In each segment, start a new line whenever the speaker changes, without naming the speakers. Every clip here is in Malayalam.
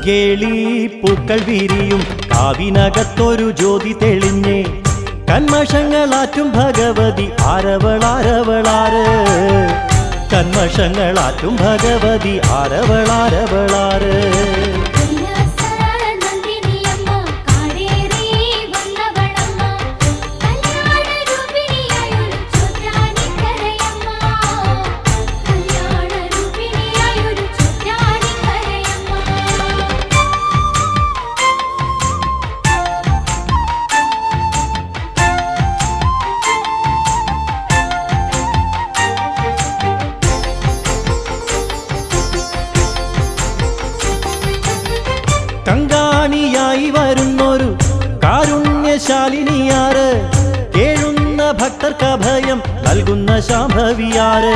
കൺകേളി പൂക്കൾ വിരിയും കാവിനകത്തൊരു ജ്യോതി തെളിഞ്ഞേ കന്മഷങ്ങളാറ്റും ഭഗവതി ആരവളാരവളാറ് കന്മഷങ്ങളാറ്റും ഭഗവതി ആരവളാരവളാറ് കങ്കാണിയായി വരുന്നൊരു കാരുണ്യശാലിനിയാറ് കേഴുന്ന ഭക്തർക്ക് അഭയം നൽകുന്ന ശാംഭവിയാറ്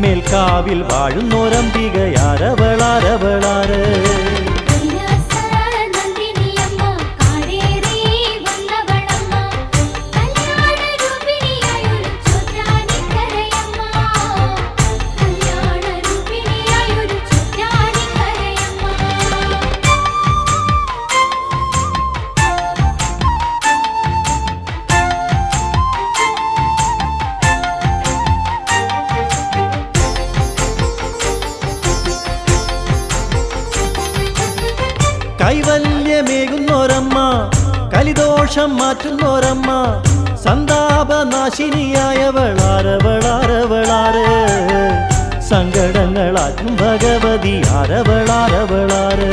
മേൽക്കാവിൽ വാഴുന്നോരംബികയാരവളാരവളാറ് കൈവല്യമേകുന്നോരമ്മ കലിദോഷം മാറ്റുന്നോരമ്മ സന്താപനാശിനിയായവളാരവളാരവളാറ് സങ്കടങ്ങളാറ്റും ഭഗവതി ആരവളാരവളാറ്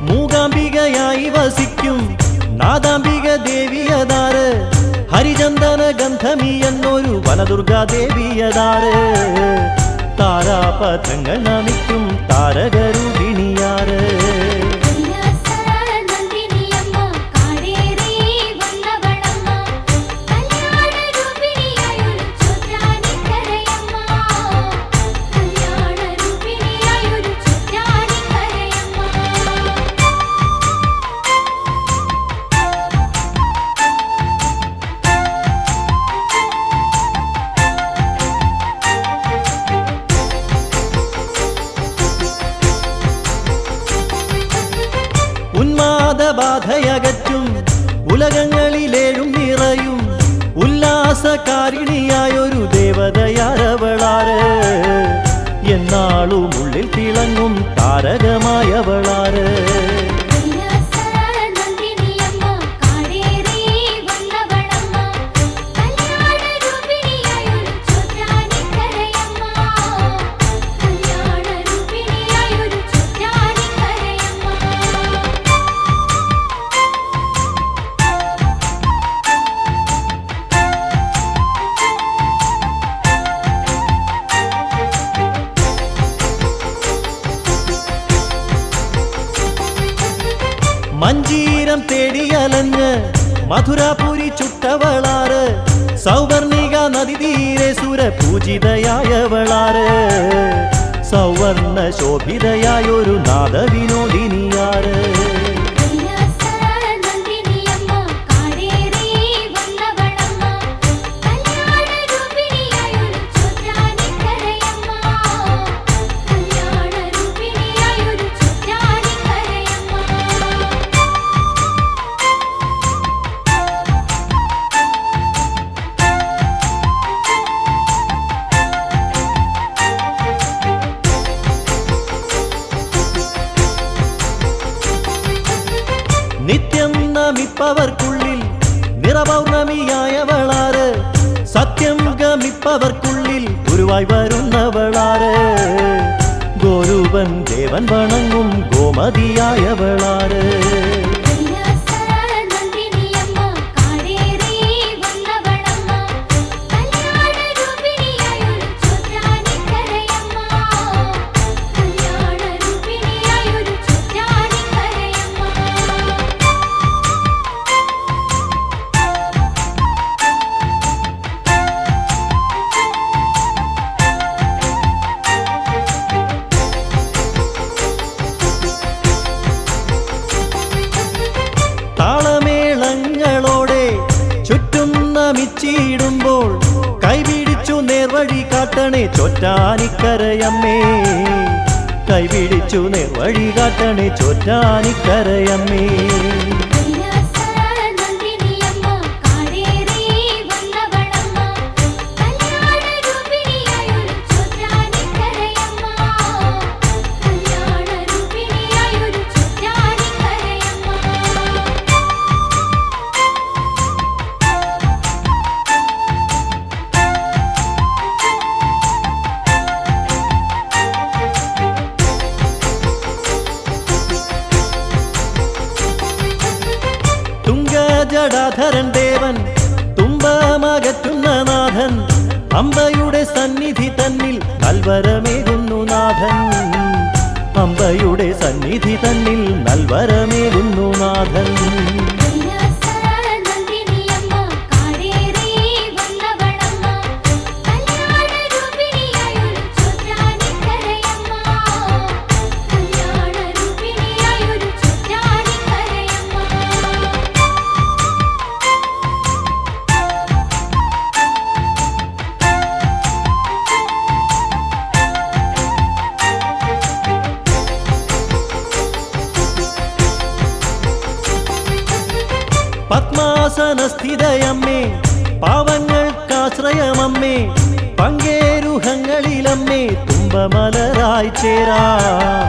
മൂകാംബികയായി വസിക്കും നാദാംബിക ദേവിയതാറ് ഹരിചന്ദന ഗന്ധമി എന്നൊരു വനദുർഗാദേവിയതാറ് താരാപഥങ്ങൾ നമിക്കും താരകരൂപിണിയാറ് ഉന്മാദബാധയകറ്റും ഉലകങ്ങളിലേഴും നിറയും ഉല്ലാസകാരിണിയായൊരു ദേവതയാരവളാറ് എന്നാളും ഉള്ളിൽ തിളങ്ങും താരകമായവളാറ് മഞ്ചീരം തേടിയലഞ്ഞ് മധുരാപുരി ചുട്ടവളാറ് സൗവർണിക നദീതീരെ സുരപൂജിതയായവളാറ് സൗവർണ ശോഭിതയായൊരു നാദവിനോദിനിയാറ് നിത്യം നമിപ്പവർക്കുള്ളിൽ നിറപൗർണമിയായവളാറ് സത്യം ഗമിപ്പവർക്കുള്ളിൽ ഗുരുവായി വരുന്നവളാറ് ഗോരൂപൻ ദേവൻ വണങ്ങും ഗോമതിയായവളാറ്
കല്യാണ രൂപിണിയായൊരു
കാട്ടണേ ചോറ്റാനിക്കരയമ്മേ, കൈപിടിച്ചു നേർവഴി കാട്ടണേ ചോറ്റാനിക്കരയമ്മേ. ജടാധരൻ ദേവൻ തുമ്പമകറ്റുന്ന നാഥൻ, അമ്പയുടെ സന്നിധി തന്നിൽ നൽവരമേകുന്നു നാഥൻ, അമ്പയുടെ സന്നിധി തന്നിൽ നൽവരമേകുന്നു നാഥൻ. പത്മാസനസ്ഥിതയമ്മേ, പാവങ്ങൾക്കാശ്രയമമ്മേ, പങ്കേരുഹങ്ങളിലമ്മേ തുമ്പമലരായി ചേരാം,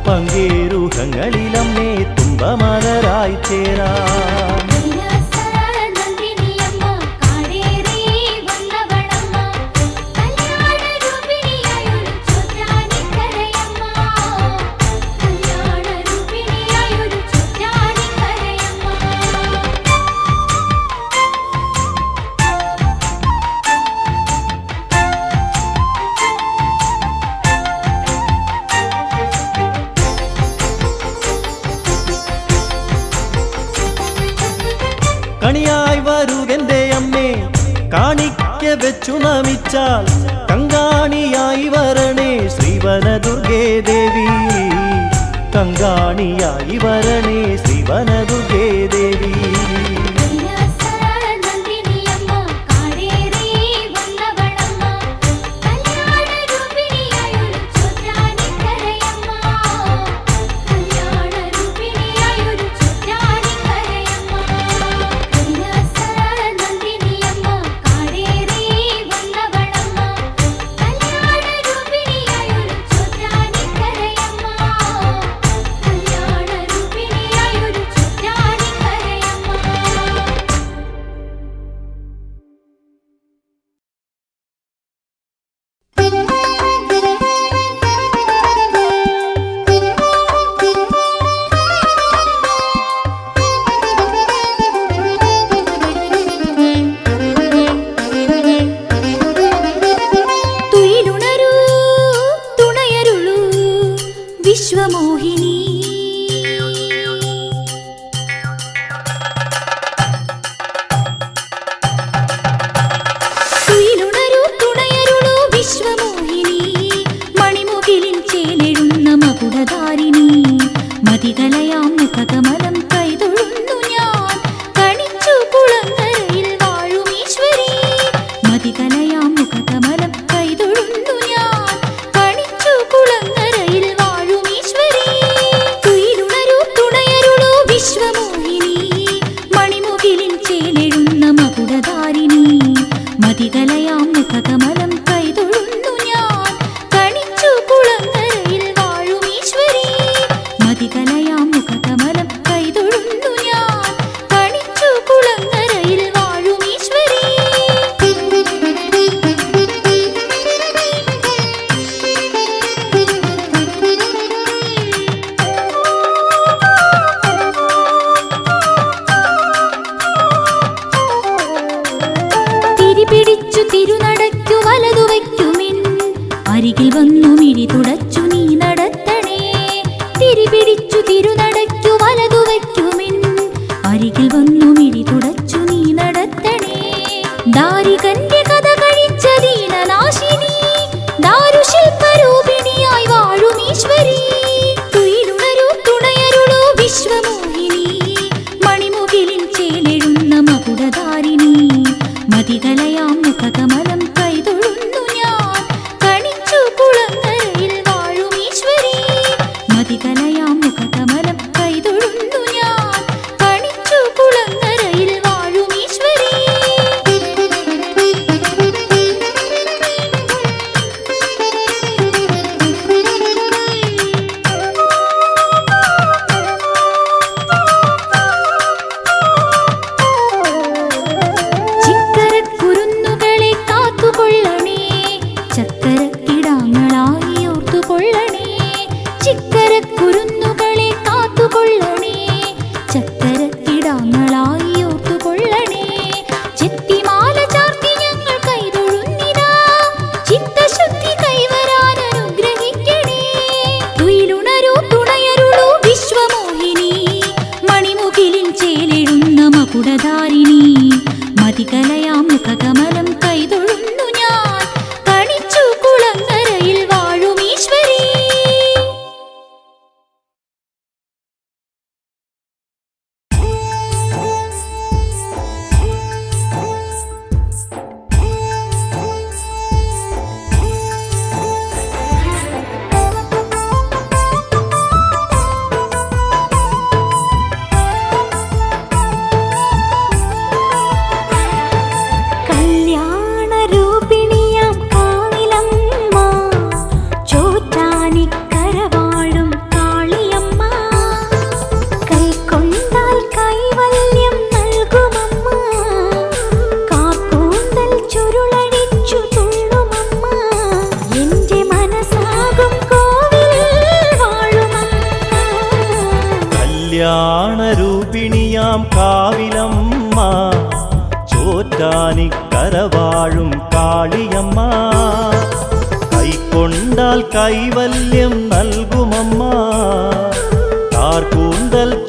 പങ്കേരുഹങ്ങളിലമ്മേ തുമ്പമലരായി ചേരാം. കണിയായി വരുകന്റെ അമ്മേ, കാണിക്ക വെച്ചു നമിച്ചാൽ കങ്കാണിയായി വരണേ ശ്രീവനദുർഗേ ദേവി, കങ്കാണിയായി വരണേ ശ്രീവനദുർഗേ ദേവി.
മതികലയാം മുഖകമലം കൈതൊഴുന്നു ഞാൻ. കുടധാരിണി മതികലയാം മുഖകമലം കൈതൊഴുന്നു ഞാൻ കണിച്ചു കുളങ്ങരയിൽ വാഴും ഈശ്വരീ.
കല്യാണരൂപിണിയാം കാവിലമ്മ ചോറ്റാനിക്കര വാഴും കാളിയമ്മ കൈക്കൊണ്ടാൽ കൈവല്യം നൽകുമമ്മ താർകൂന്തൽ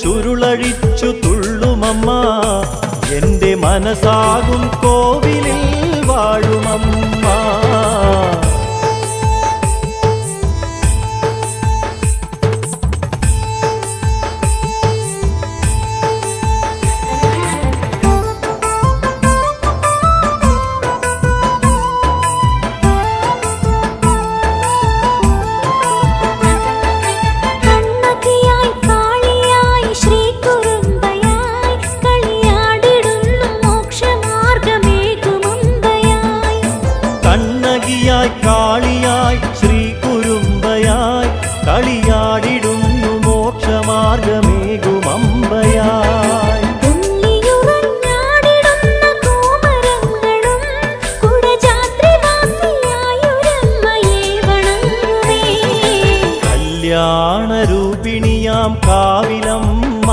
ചുരുളഴിച്ചു തുള്ളുമമ്മ എന്റെ മനസ്സാകും കോവിലിൽ വാഴുമമ്മ. കാളിയായി ശ്രീ കുരുമ്പയായി കളിയാടിടുന്നു മോക്ഷമാർഗമേകുമമ്പയായി കല്യാണരൂപിണിയാം കാവിലമ്മ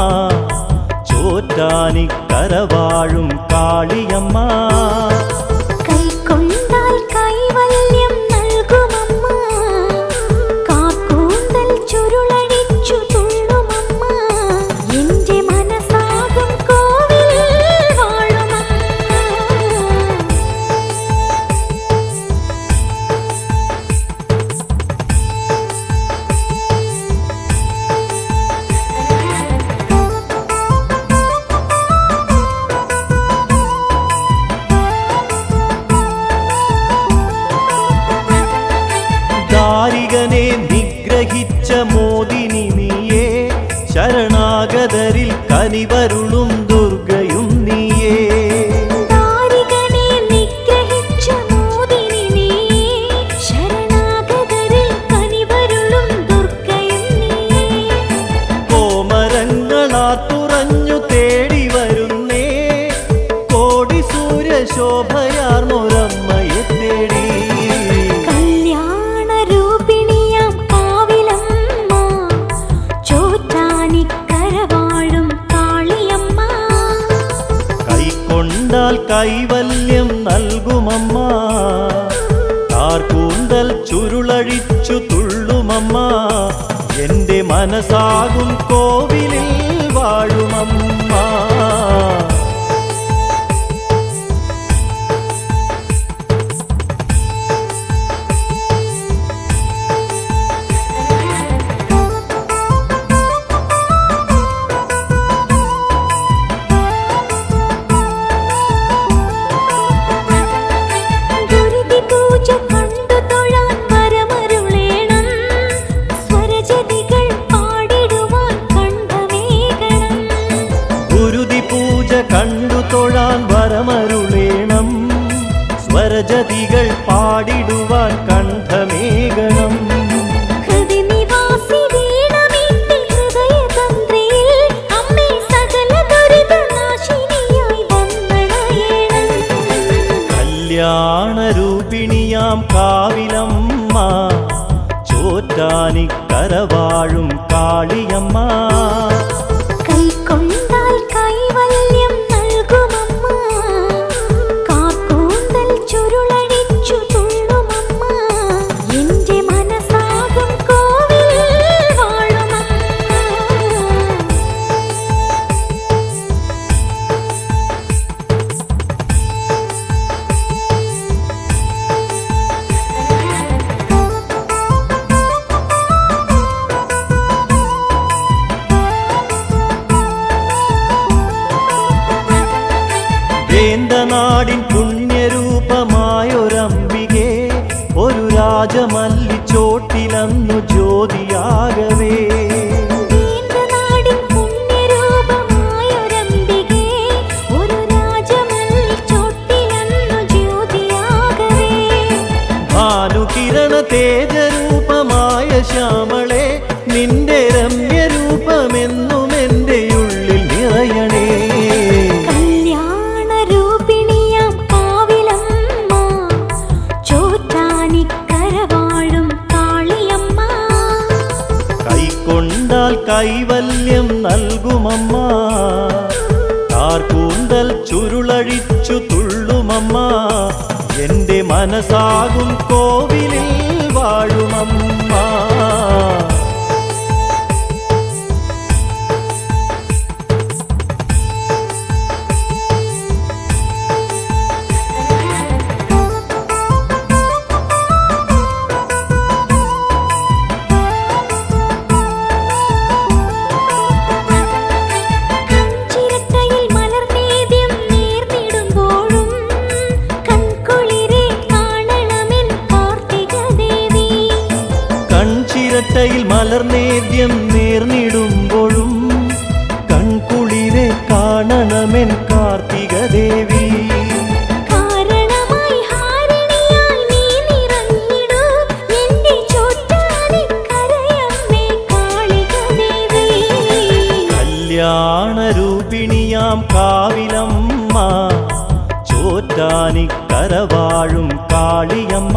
ചോറ്റാനിക്കര വാഴും കാളിയമ്മ നിഗ്രഹിച്ച മോദിനി നീയേ ശരണാഗതരിൽ കനിവരുളും ദുർഗയും നീയേ കോമരങ്ങളാത്തുറഞ്ഞു തേടി വരുന്നേ കോടി സൂര്യശോഭയാർന്നൊരമ്മയെ തേടി കൈവല്യം നൽകുമമ്മ താർകൂന്തൽ ചുരുളഴിച്ചു തുള്ളുമമ്മ എന്റെ മനസ്സാകും കോവിലിൽ വാഴുമമ്മ. കണ്ടു തൊഴാൻ വരമരുളേണം സ്വരജതികൾ പാടിടുവാൻ കണ്ഠമേകണം കല്യാണരൂപിണിയാം കാവിലമ്മ ചോറ്റാനിക്കര വാഴും കാളിയമ്മ കൈവല്യം നൽകുമമ്മ. കാർകൂന്തൽ ചുരുളഴിച്ചു തുള്ളുമമ്മ. എന്റെ മനസ്സാകും കോവിലിൽ വാഴുമമ്മ.
ചിരട്ടയിൽ
മലർനേദ്യം നേർന്നിടുമ്പോഴും കൺകുളിരെ കാണണമെൻ കാർത്തിക ദേവി.
കാരണമായി ഹാരിണിയായി നീ നിറഞ്ഞിടൂ എന്റെ ചോറ്റാനിക്കരയമ്മേ കാളിക ദേവി.
കല്യാണരൂപിണിയാം കാവിലമ്മ, ചോറ്റാനിക്കര വാഴും കാളിയമ്മ.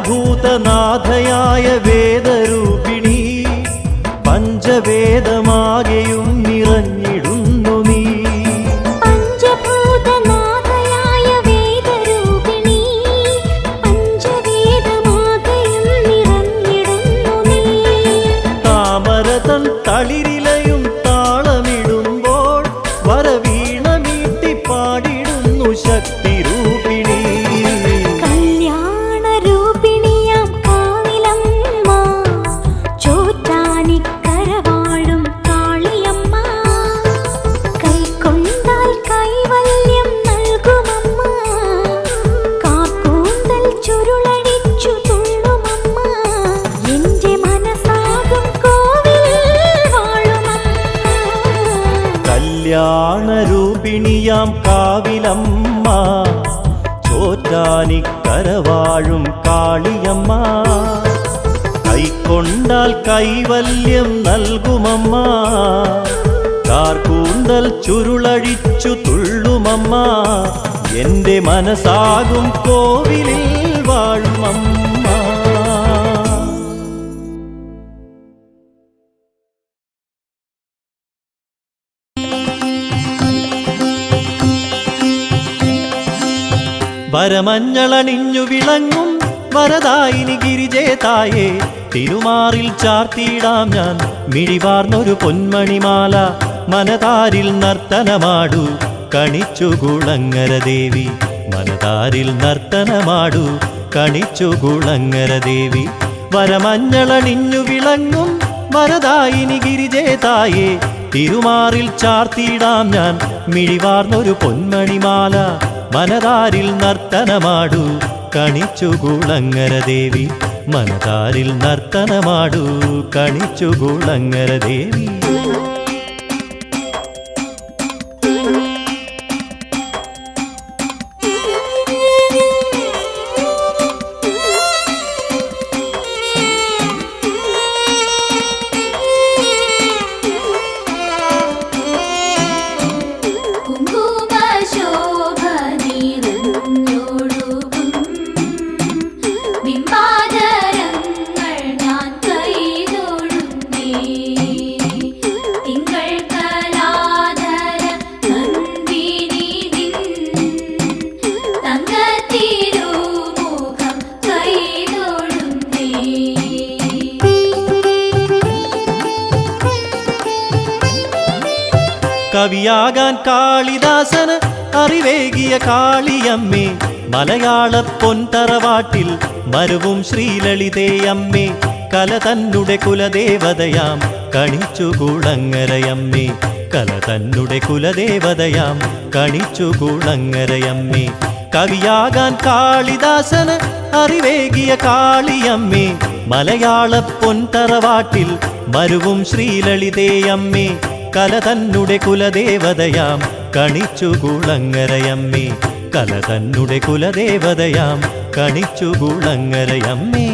ഭൂതനാഥയായ വേദരൂപിണി, പഞ്ചവേദമാകെയും നിറഞ്ഞിടുന്നു നീ.
പഞ്ചഭൂതനാഥയായ വേദരൂപിണി, പഞ്ചവേദമാകെയും നിറഞ്ഞിടുന്നു നീ.
താമരതൻ തളിരിലയും താളമിടുമ്പോൾ വരവീണ മീട്ടി പാടിടുന്നു ശക്തിരൂപിണി. കല്യാണരൂപിണിയാം കാവിലമ്മ, ചോറ്റാനിക്കര വാഴും കാളിയമ്മ. കൈക്കൊണ്ടാൽ കൈവല്യം നൽകുമമ്മ. കാർകൂന്തൽ ചുരുളഴിച്ചു തുള്ളുമമ്മ. എന്റെ മനസ്സാകും കോവിലിൽ വാഴുമമ്മ. വരമഞ്ഞളണിഞ്ഞു വിളങ്ങും വരദായിനി ഗിരിജേതായേ, തിരുമാറിൽ ചാർത്തിയിടാം ഞാൻ മിഴിവാർന്നൊരു പൊന്മണിമാല. മനതാരിൽ നർത്തനമാടു കണിച്ചു കുളങ്ങര ദേവി. മനതാരിൽ നർത്തനമാടു കണിച്ചു കുളങ്ങര ദേവി. വരമഞ്ഞളണിഞ്ഞു വിളങ്ങും വരദായിനി ഗിരിജേതായേ, തിരുമാറിൽ ചാർത്തിയിടാം ഞാൻ മിഴിവാർന്നൊരു പൊന്മണിമാല. മനതാരിൽ നർത്തനമാടു കണിച്ചു കുളങ്ങര ദേവി. മനതാരിൽ നർത്തനമാടു കണിച്ചു കുളങ്ങര ദേവി. കവിയാകാൻ കാളിദാസന് അറിവേകിയ കാളിയമ്മേ, മലയാള പൊൻതറവാട്ടിൽ മരുവും ശ്രീലളിതേയമ്മേ. കല തന്നെ കുലദേവതയാം കണിച്ചു കുളങ്ങരയമ്മേ. കല തന്നെ കുലദേവതയാം കണിച്ചു കുളങ്ങരയമ്മേ. കവിയാകാൻ കാളിദാസന് അറിവേകിയ കാളിയമ്മേ, മലയാള പൊൻതറവാട്ടിൽ മരുവും ശ്രീലളിതേയമ്മേ, കല തന്നെ കുലദേവതയാം കണിച്ചുകുളങ്ങരയമ്മേ, കല തന്നെ കുലദേവതയാം കണിച്ചുകുളങ്ങരയമ്മേ.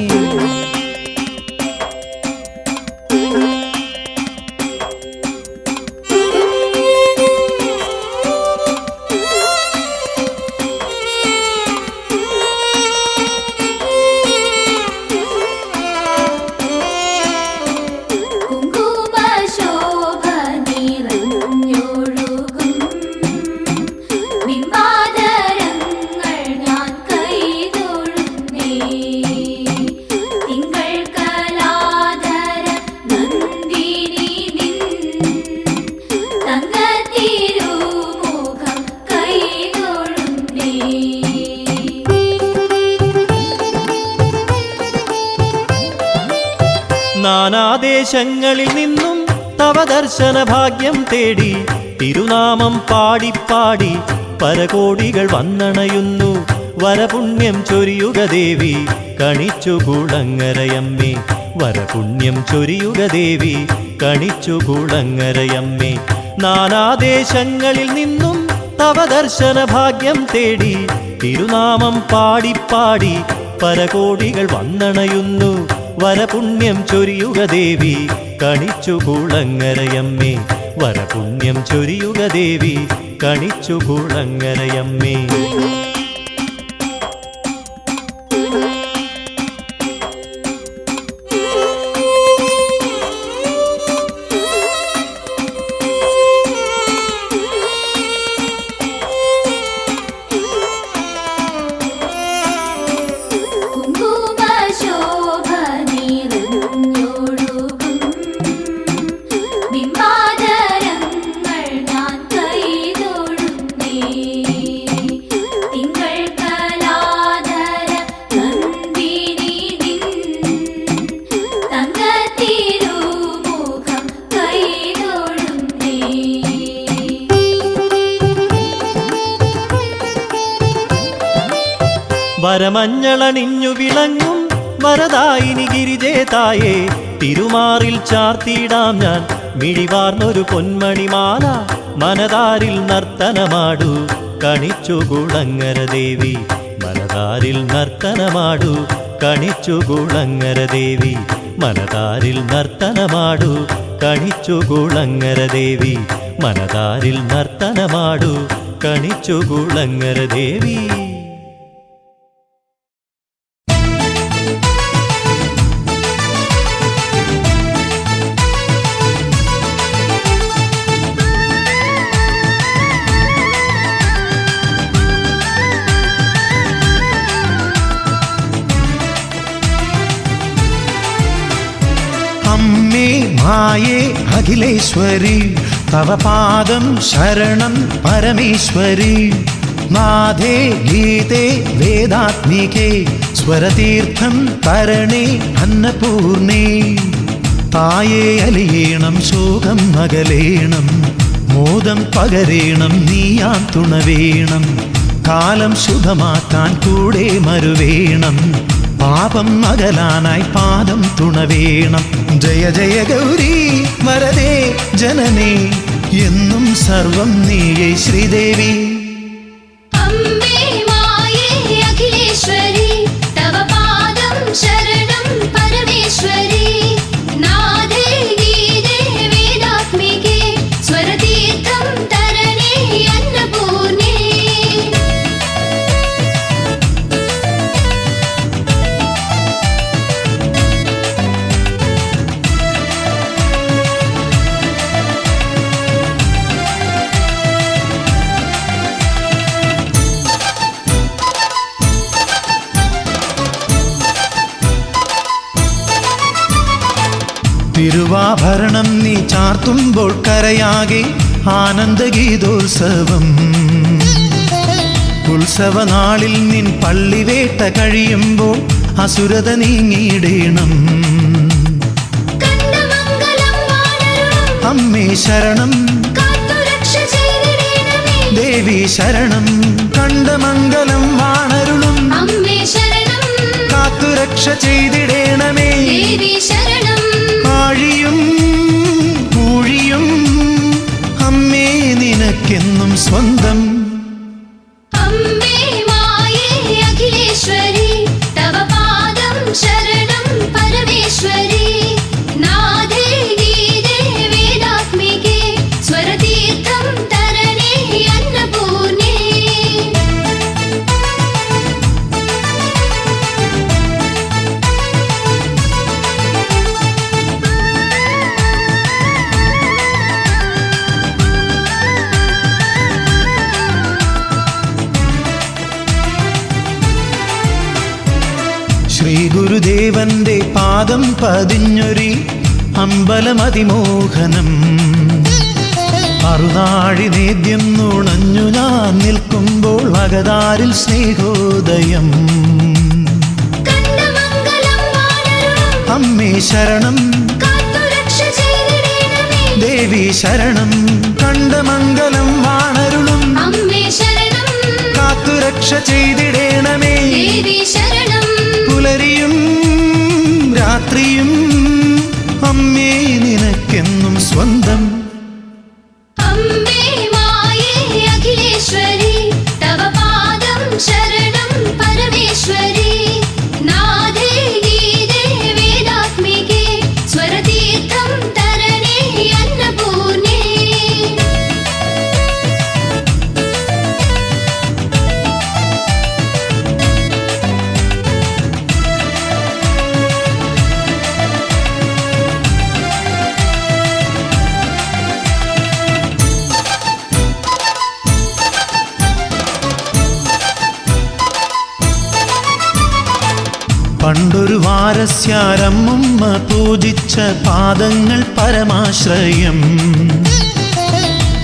നാനാദേശങ്ങളിൽ നിന്നും തവ ദർശന ഭാഗ്യം തേടി തിരുനാമം പാടിപ്പാടി പരകോടികൾ വന്നണയുന്നു. വരപുണ്യം ചൊരിയുക ദേവി കണിച്ചുകുളങ്ങരയമ്മേ, വരപുണ്യം ചൊരിയുക ദേവി കണിച്ചുകുളങ്ങരയമ്മേ. നാനാദേശങ്ങളിൽ നിന്നും തവ ദർശന ഭാഗ്യം തേടി തിരുനാമം പാടിപ്പാടി പരകോടികൾ വന്നണയുന്നു. വരപുണ്യം ചൊരിയുക ദേവി കണിച്ചുകുളങ്ങരയമ്മേ, വരപുണ്യം ചൊരിയുക ദേവി കണിച്ചുകുളങ്ങരയമ്മേ. വരമഞ്ഞളണിഞ്ഞു വിളങ്ങും വരദായിനി ഗിരിജേതായേ, തിരുമാറിൽ ചാർത്തിയിടാം ഞാൻ മിഴിവാർന്നൊരു പൊന്മണിമാല. മനതാരിൽ നർത്തനമാടു കണിച്ചുകുളങ്ങര ദേവി, മനതാരിൽ നർത്തനമാടു കണിച്ചുകുളങ്ങര ദേവി, മനതാരിൽ നർത്തനമാടു കണിച്ചുകുളങ്ങര ദേവി, മനതാരിൽ നർത്തനമാടു കണിച്ചുകുളങ്ങര ദേവി.
അമ്മേ മായേ അഖിലേശ്വരി, തവ പാദം ശരണം പരമേശ്വരി. നാഥേ ഗീതേ വേദാത്മികേ, സ്വരതീർത്ഥം തരണേ അന്നപൂർണേ. തായേ അലിയേണം ശോകം അകലേണം, മോദം പകരേണം നീയാം തുണവേണം. കാലം ശുഭമാക്കാൻ കൂടെ മരുവേണം, പാപം അകലാനായി പാദം തുണവേണം. ജയ ജയ ഗൗരി വരദേ ജനനേ, എന്നും സർവം നീയേ ശ്രീദേവി.
അമ്മേ മായേ അഖിലേശ്വരി, തവ പാദം ശരണം പരമേശ്വരി. നാദേ ഗീതേ വേദാത്മികേ, സ്വരതീർത്ഥം തരണേ അന്നപൂർണേ.
തിരുവാഭരണം നീ ചാർത്തുമ്പോൾ കരയാകെ ആനന്ദഗീതോത്സവം. ഉത്സവനാളിൽ നിൻ പള്ളിവേട്ട കഴിയുമ്പോൾ അസുരത നീങ്ങിയിടേണം. അമ്മേ ശരണം ദേവി ദേവി ശരണം കണ്ടമംഗലം വാണരുളും
അമ്മേ ശരണം
കാത്തുരക്ഷ ചെയ്തിടേണമേ
ദേവി ശരണം
ആഴിയും പൂഴിയും അമ്മേ നിനക്കെന്നും സ്വന്തം
അമ്മേ മായേ അഖിലേശ്വരി തവ പാദം ശരണം പരമേശ്വരി നാദേ ഗീതേ വേദാത്മികേ സ്വരതീർത്ഥം തരണേ അന്നപൂർണേ
ശ്രീ ഗുരുദേവന്റെ പാദം പതിഞ്ഞൊരി അമ്പലമതിമോഹനം അറുനാഴി നേദ്യം നുണഞ്ഞു ഞാൻ നിൽക്കുമ്പോൾ അകതാരിൽ സ്നേഹോദയം
കണ്ടമംഗലം വാണരുളും
അമ്മേ ശരണം
കാത്തുരക്ഷ ചെയ്തിടേണമേ
ദേവി ശരണം കണ്ടമംഗലം വാണരുളും
അമ്മേ ശരണം
കാത്തുരക്ഷ ചെയ്തിടേണമേ
ദേവി ശരണം
പുലരിയും രാത്രിയും അമ്മേ നിനക്കെന്നും സ്വന്തം
അമ്മേ മായേ അഖിലേശ്വരി തവ പാദം ശരണം പരമേശ്വരി നാദേ ഗീതേ വേദാത്മികേ സ്വരതീർത്ഥം തരണേ അന്നപൂർണേ
പണ്ടൊരു വാരസ്യാരമ്മുമ്മ പൂജിച്ച പാദങ്ങൾ പരമാശ്രയം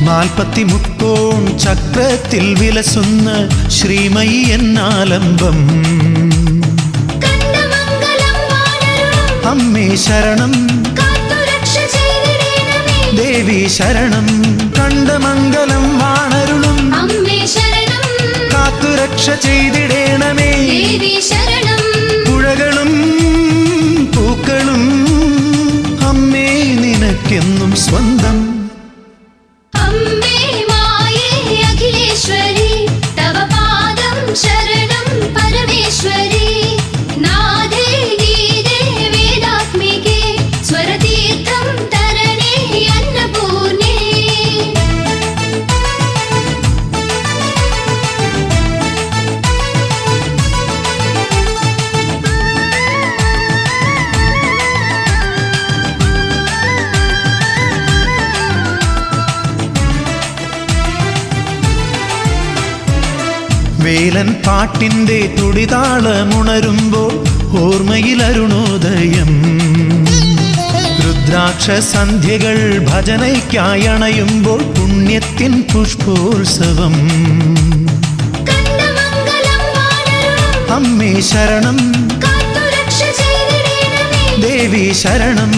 43 ചക്രത്തിൽ വിലസുന്ന ശ്രീമയി എന്നാലംബം
കണ്ടമംഗലം വാണരുളും
അമ്മേ ശരണം
കാത്തുരക്ഷ ചെയ്തിടേണമേ
ദേവി ശരണം കണ്ടമംഗലം വാണരുളും
അമ്മേ ശരണം
കാത്തുരക്ഷ ചെയ്തിടേണമേ
ദേവി ശരണം
പുഴകളും പൂക്കളും അമ്മേ നിനക്കെന്നും സ്വന്തം
അമ്മേ മായേ അഖിലേശ്വരി തവ പാദം ശരണം പരമേശ്വരി നാദേ ഗീതേ വേദാത്മികേ സ്വരതീർത്ഥം തരണേ അന്നപൂർണേ
വേലൻ പാട്ടിന്റെ തുടിതാളമുണരുമ്പോൾ ഓർമ്മയിൽ അരുണോദയം രുദ്രാക്ഷ സന്ധ്യകൾ ഭജനയ്ക്കായി അണയുമ്പോൾ പുണ്യത്തിൻ പുഷ്പോത്സവം
കണ്ടമംഗലം വാണരുളും
അമ്മേ ശരണം
കാത്തുരക്ഷ ചെയ്തിടേണമേ
ദേവി ശരണം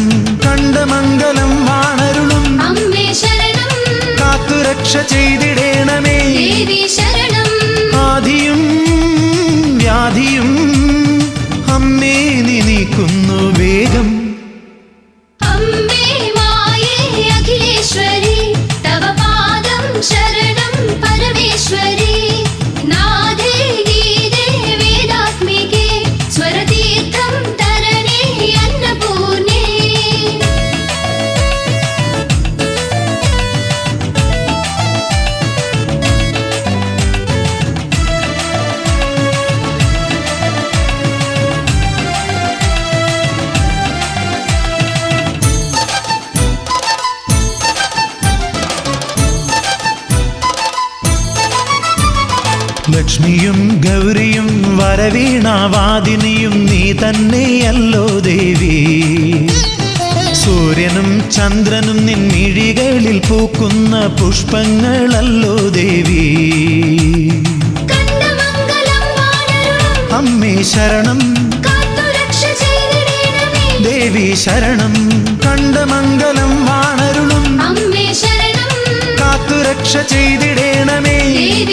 കണ്ടമംഗലം വാണരുളും
അമ്മേ ശരണം
കാത്തുരക്ഷ ചെയ്തിടേണമേ
ദേവി ശരണം
ആദിയും വ്യാധിയും അമ്മേ നീ നീക്കുന്നു വേഗം
അമ്മേ മായേ അഖിലേശ്വരി തവ പാദം ശരണം പരമേശ്വരി നാദേ ഗീതേ വേദാത്മികേ സ്വരതീർത്ഥം തരണേ അന്നപൂർണേ
ലക്ഷ്മിയും ഗൗരിയും വരവീണാവാദിനിയും നീ തന്നെയല്ലോ ദേവി സൂര്യനും ചന്ദ്രനും നിൻമിഴികളിൽ പൂക്കുന്ന പുഷ്പങ്ങളല്ലോ ദേവി
കണ്ടമംഗലം വാണരുളും
അമ്മേ ശരണം
കാത്തുരക്ഷ ചെയ്തിടേണമേ
ദേവി ശരണം കണ്ടമംഗലം വാണരുളും
അമ്മേ ശരണം
കാത്തുരക്ഷ ചെയ്തിടേണമേ
ദേവി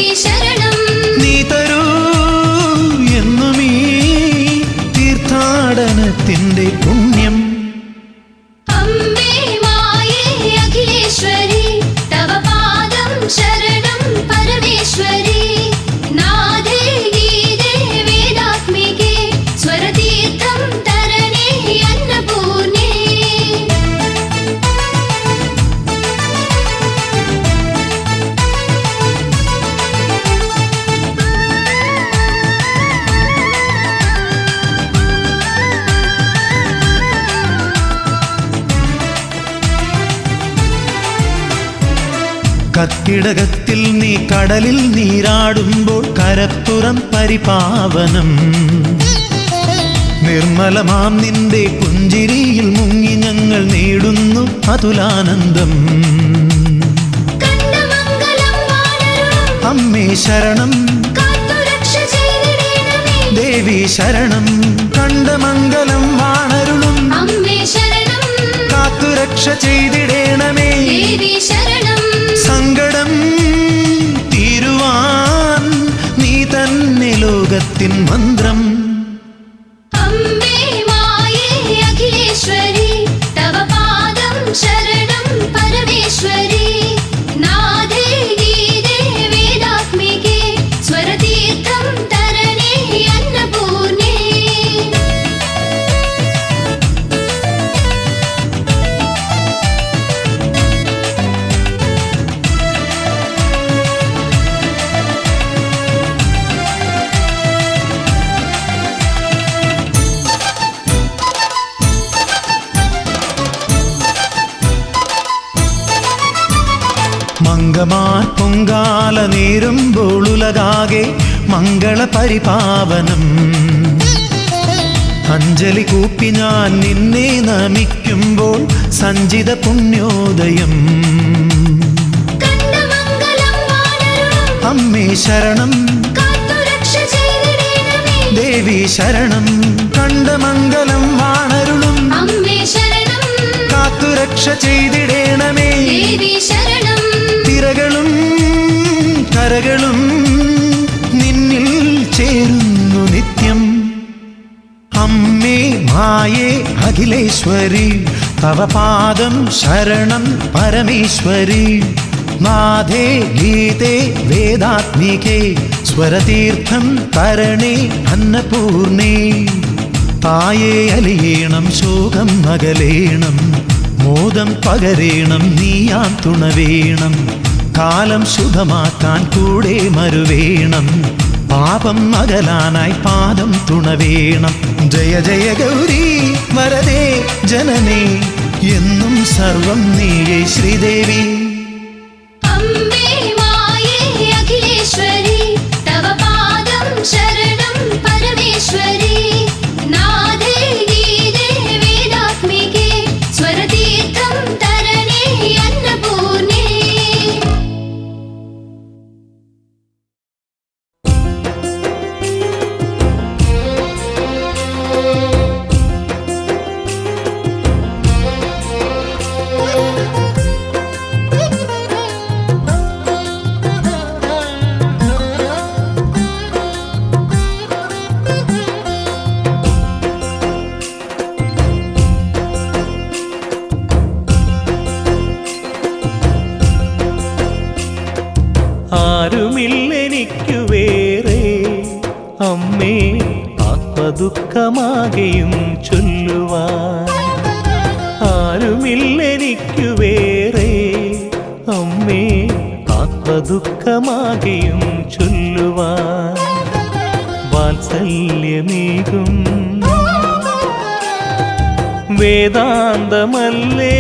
കർക്കിടകത്തിൽ നീ കടലിൽ നീരാടുമ്പോൾ കരപ്പുറം പരിപാവനം. നിർമ്മലമാം നിന്റെ പുഞ്ചിരിയിൽ മുങ്ങി ഞങ്ങൾ നേടുന്നു അതുലാനന്ദം.
കണ്ടമംഗലം വാണരുളും
അമ്മേ ശരണം,
കാത്തുരക്ഷ ചെയ്തിടേണമേ.
ദേവി ശരണം, കണ്ടമംഗലം വാണരുളും
അമ്മേ ശരണം,
കാത്തുരക്ഷ ചെയ്തിടേണമേ.
ദേവി ശരണം.
സങ്കടം തീരുവാൻ നീ തന്നെ ലോകത്തിൻ മന്ത്രം.
അമ്മേ മായേ അഖിലേശ്വരി, തവ പാദം ശരണം പരമേശ്വരി. നാദേ ഗീതേ വേദാത്മികേ, സ്വരതീർത്ഥം തരണേ അന്നപൂർണേ.
മംഗമാൻ പൊങ്കാല നേരുമ്പോൾ ഉലകാകെ മംഗള പരിപാവനം. അഞ്ജലി കൂപ്പി ഞാൻ നിന്നെ നമിക്കുമ്പോൾ സഞ്ചിത പുണ്യോദയം.
കണ്ടമംഗലം വാണരുളും
അമ്മേ ശരണം,
കാത്തുരക്ഷ ചെയ്തിടേണമേ.
ദേവി ശരണം, കണ്ടമംഗലം വാണരുളും
അമ്മേ ശരണം,
കാത്തുരക്ഷ ചെയ്തിടേണമേ.
ദേവി ശരണം.
തിരകളും കരകളും നിന്നിൽ ചേരുന്നു നിത്യം. അമ്മേ മായേ അഖിലേശ്വരി, തവ പാദം ശരണം പരമേശ്വരി. നാഥേ ഗീതേ വേദാത്മികേ, സ്വരതീർത്ഥം തരണേ അന്നപൂർണേ. തായേ അലിയേണം ശോകം അകലേണം, മോദം പകരേണം നീയാൻ തുണവേണം. കാലം ശുഭമാക്കാൻ കൂടെ മരുവേണം, പാപം അകലാനായി പാദം തുണവേണം. ജയ ജയ ഗൗരി വരദേ ജനനേ, എന്നും സർവം നീയേ ശ്രീദേവി.
അമ്മേ മായേ അഖിലേശ്വരി, തവ പാദം ശരണം പരമേശ്വരി. നാദേ ഗീതേ വേദാത്മികേ, സ്വരതീർത്ഥം തരണേ അന്നപൂർണേ.
ആരുമില്ലെനിക്കു വേറെ അമ്മേ ആത്മദുഃഖമാകെയും ചൊല്ലുവാൻ. ആരുമില്ലെനിക്കു വേറെ അമ്മേ ആത്മദുഃഖമാകെയും ചൊല്ലുവാൻ. വാത്സല്യമേകും വേദാന്തമല്ലേ,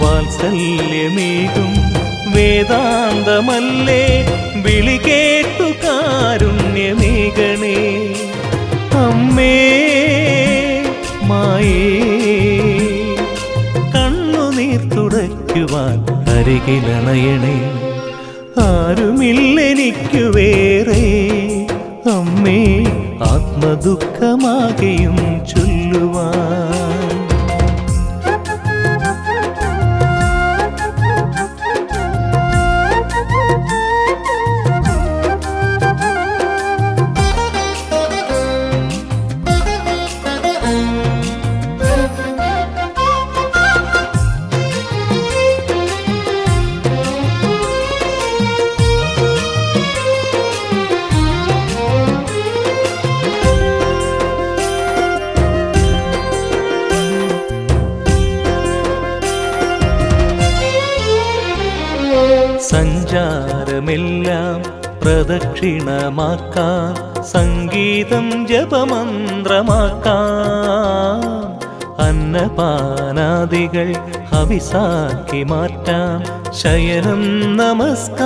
വാത്സല്യമേകും വേദാന്തമല്ലേ, വിളി കേട്ടു കാരുണ്യമേകണേ. അമ്മേ മായേ കണ്ണുനീർ തുടയ്ക്കുവാൻ അരികിലണയണേ. ആരുമില്ലെനിക്കു വേറെ അമ്മേ ആത്മദുഃഖമാകെയും ചൊല്ലുവാൻ. സഞ്ചാരമെല്ലാം പ്രദക്ഷിണമാക്കാം, സംഗീതം ജപമന്ത്രമാക്കാം. അന്നപാനാദികൾ ഹവിസാക്കി മാറ്റാം, ശയനം നമസ്കാരമാക്കാം.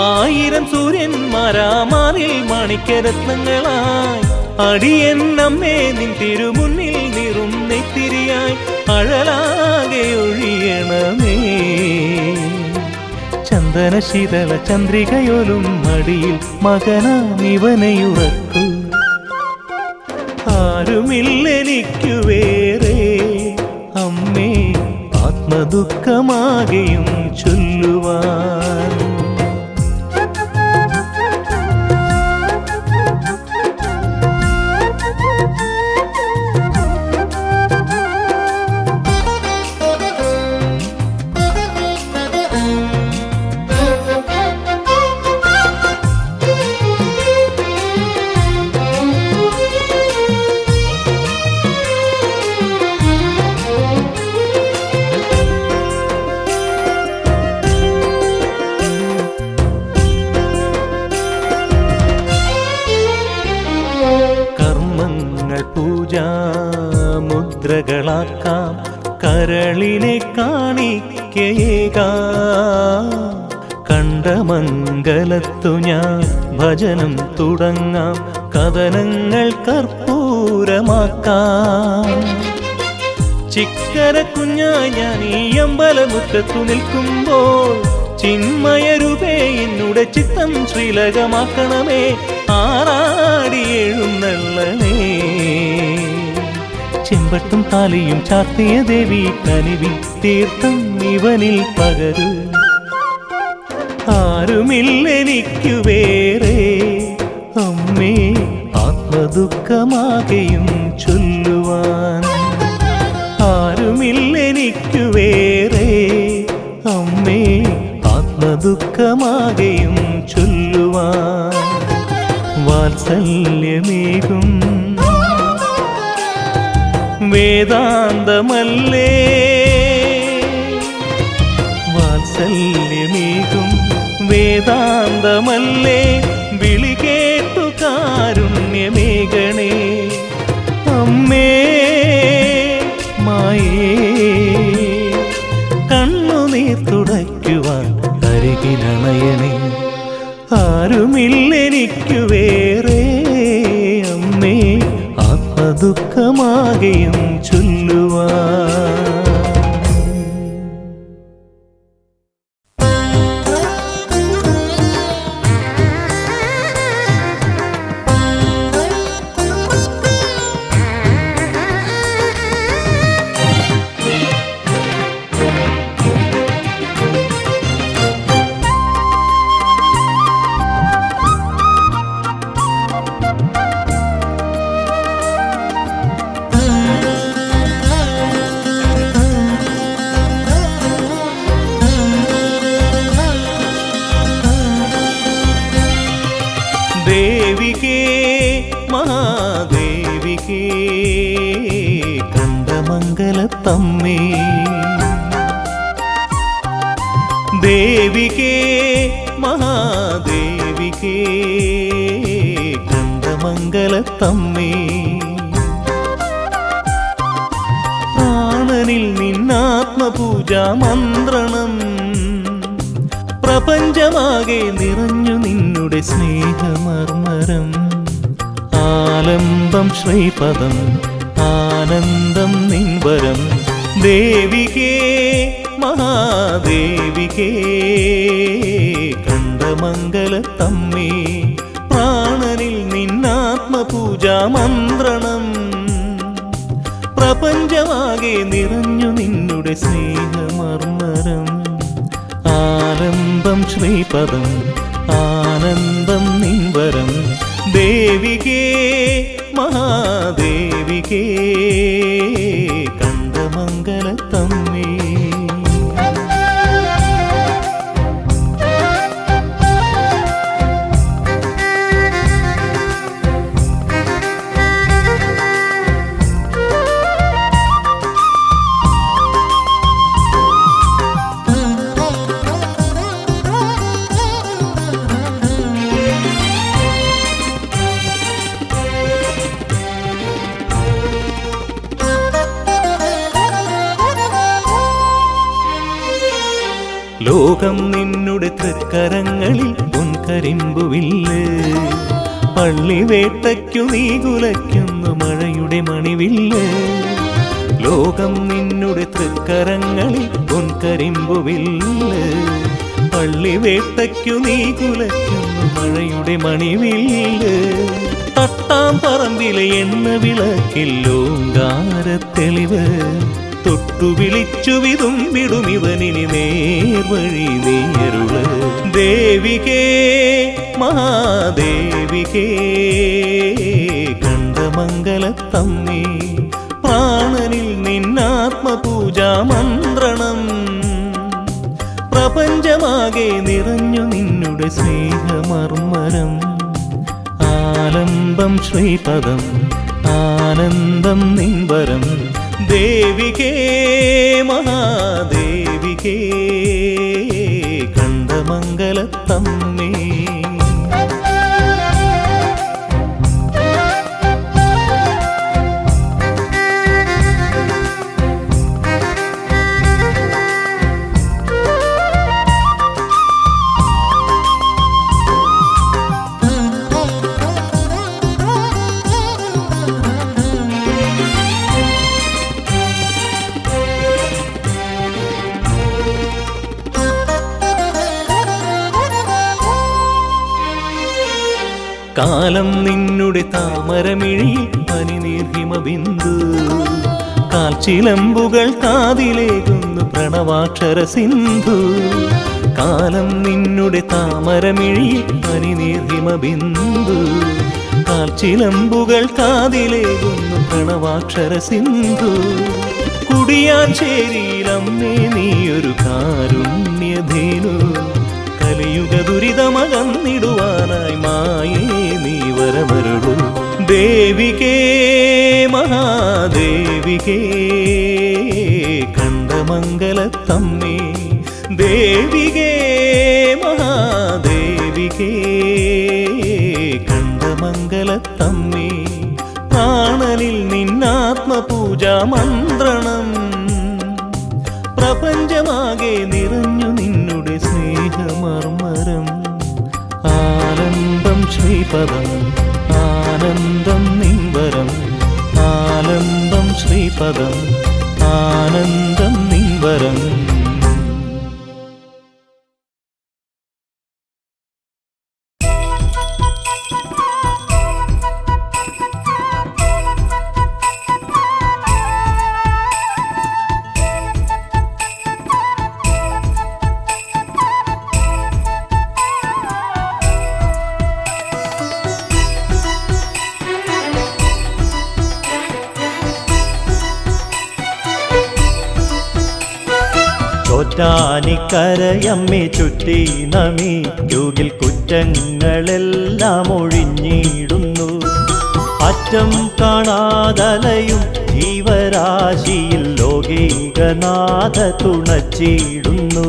1000 സൂര്യന്മാരാമാറിൽ മാണിക്യരത്നങ്ങളായി അടിയെന്നമ്മേ നിൻ തിരുമുന്നിൽ നിറും നെത്തിരിയായി അഴലാകെ ഒഴിയണമേ. ചന്ദന ശീതള ചന്ദ്രികയോലും മടിയിൽ മകനാമിവനെയുറക്കൂ. ആരുമില്ലെനിക്കു വേറെ അമ്മേ ആത്മദുഃഖമാകെയും ചൊല്ലുവാൻ. പൂജാമുദ്രകളാക്കാം, കരളിനെ കാണിക്കയേകാം. കണ്ട മംഗലത്തു ഞാൻ ഭജനം തുടങ്ങാം, കഥനങ്ങൾ കർപ്പൂരമാക്കാം. ചിക്കര കുഞ്ഞായി ഞാൻ ഈ അമ്പലമുറ്റത്തു നിൽക്കുമ്പോൾ ചിന്മയരൂപേ എന്നുടെ ചിത്തം ശ്രീലകമാക്കണമേ. ആറാടി എഴുന്നള്ളണേ. ചെമ്പട്ടും താലിയും ചാർത്തിയ ദേവി കനിവിൻ തീർത്ഥം ഇവനിൽ പകരു. ആരുമില്ലെനിക്കു വേറെ അമ്മേ ആത്മദുഃഖമാകെയും ചൊല്ലുവാൻ. ആരുമില്ലെനിക്കു വേറെ അമ്മേ ആത്മദുഃഖമാകെയും ചൊല്ലുവാൻ. വാത്സല്യമേകും വേദാന്തമല്ലേ, വാത്സല്യമേകും വേദാന്തമല്ലേ, വിളി കേട്ടു കാരുണ്യമേകണേ. അമ്മേ മായേ കണ്ണുനീർ തുടയ്ക്കുവാൻ അരികിലണയണേ. ആരുമില്ലെനിക്കു വേറെ അമ്മേ ആത്മദുഃഖമാകെയും ചൊല്ലുവാൻ. ദേവികേ മഹാദേവികേ കണ്ടമംഗലത്തമ്മേ. ദേവികേ മഹാദേവികേ കണ്ടമംഗലത്തമ്മേ. പ്രാണനിൽ നിന്നാത്മപൂജാ മന്ത്രണം പ്രപഞ്ചമാകെ നിറഞ്ഞു നിന്നുടെ സ്നേഹമർമരം. ആലംബം ശ്രീപദം ആനന്ദം നിൻവരം. ദേവികേ മഹാദേവികേ കണ്ടമംഗലത്തമ്മേ. പ്രാണനിൽ നിന്നാത്മപൂജാ മന്ത്രണം പ്രപഞ്ചമാകെ നിറഞ്ഞു നിന്നുടെ സ്നേഹമർമരം. ആലംബം ശ്രീപദം ആനന്ദം നിൻവരം. ദേവികേ മഹാദേവികേ കണ്ടമംഗലത്തമ്മേ. ലോകം നിന്നുടെ തൃക്കരങ്ങളിൽ പൊൻകരിമ്പുവില്ല്. പള്ളിവേട്ടയ്ക്കു നീ കുലയ്ക്കുന്നു മഴയുടെ മണിവില്ല്. ലോകം നിന്നുടെ തൃക്കരങ്ങളിൽ പൊൻകരിമ്പുവില്ല്. പള്ളിവേട്ടയ്ക്കു നീ കുലയ്ക്കുന്നു മഴയുടെ മണിവില്ല്. തട്ടാം പറമ്പിലെ എണ്ണ വിളക്കിൽ ഓങ്കാരത്തെളിവ്. തൊട്ടു വിളിച്ചു വിതുമ്പിടുമിവനിനി നേർവഴി നീയരുള്. ദേവികേ മഹാദേവികേ കണ്ഠമംഗലത്തമ്മേ, പ്രാണനിൽ നിന്നാത്മപൂജാമന്ത്രണം. പ്രപഞ്ചമാകെ നിറഞ്ഞു നിന്നുടെ സ്നേഹമർമ്മരം. ആലംബം ശ്രീപദം ആനന്ദം നിൻവരം. ദേവികേ മഹാദേവികേ കണ്ഠമംഗലത്തമ്മേ. കാലം നിന്നുടെ താമരമിഴിയിൽ പനിനീർഹിമബിന്ദു. കാൽച്ചിലമ്പുകൾ കാതിലേകുന്നു പ്രണവാക്ഷര സിന്ധു. കാലം നിന്നുടെ താമരമിഴിയിൽ പനിനീർഹിമബിന്ദു. കാൽച്ചിലമ്പുകൾ കാതിലേകുന്നു പ്രണവാക്ഷര സിന്ധു. കുടിയാച്ചേരിയിലമ്മേ നീയൊരു കാരുണ്യധേനു. കലിയുഗ ദുരിതമകന്നിടുവാനായി മായേ നീ വരമരുളൂ. ദേവികേ മഹാദേവികേ കണ്ഠമംഗലത്തമ്മേ. ദേവികേ മഹാദേവികേ കണ്ഠമംഗലത്തമ്മേ, പ്രാണനിൽ നിന്നാത്മപൂജാമന്ത്രണം. പ്രപഞ്ചമാകെ നിറഞ്ഞു നിന്നുടെ സ്നേഹമർമ്മരം. ആനന്ദം ശ്രീപദം ആനന്ദം നിൻവരം. ആനന്ദം ശ്രീപദം ആനന്ദം നിൻവരം.
ചോറ്റാനിക്കരയമ്മേ ചുറ്റി നമിക്കുകിൽ കുറ്റങ്ങളെല്ലാം ഒഴിഞ്ഞിടുന്നു. അറ്റം കാണാതലയും ജീവരാശിയിൽ ലോകൈകനാഥ തുണച്ചിടുന്നു.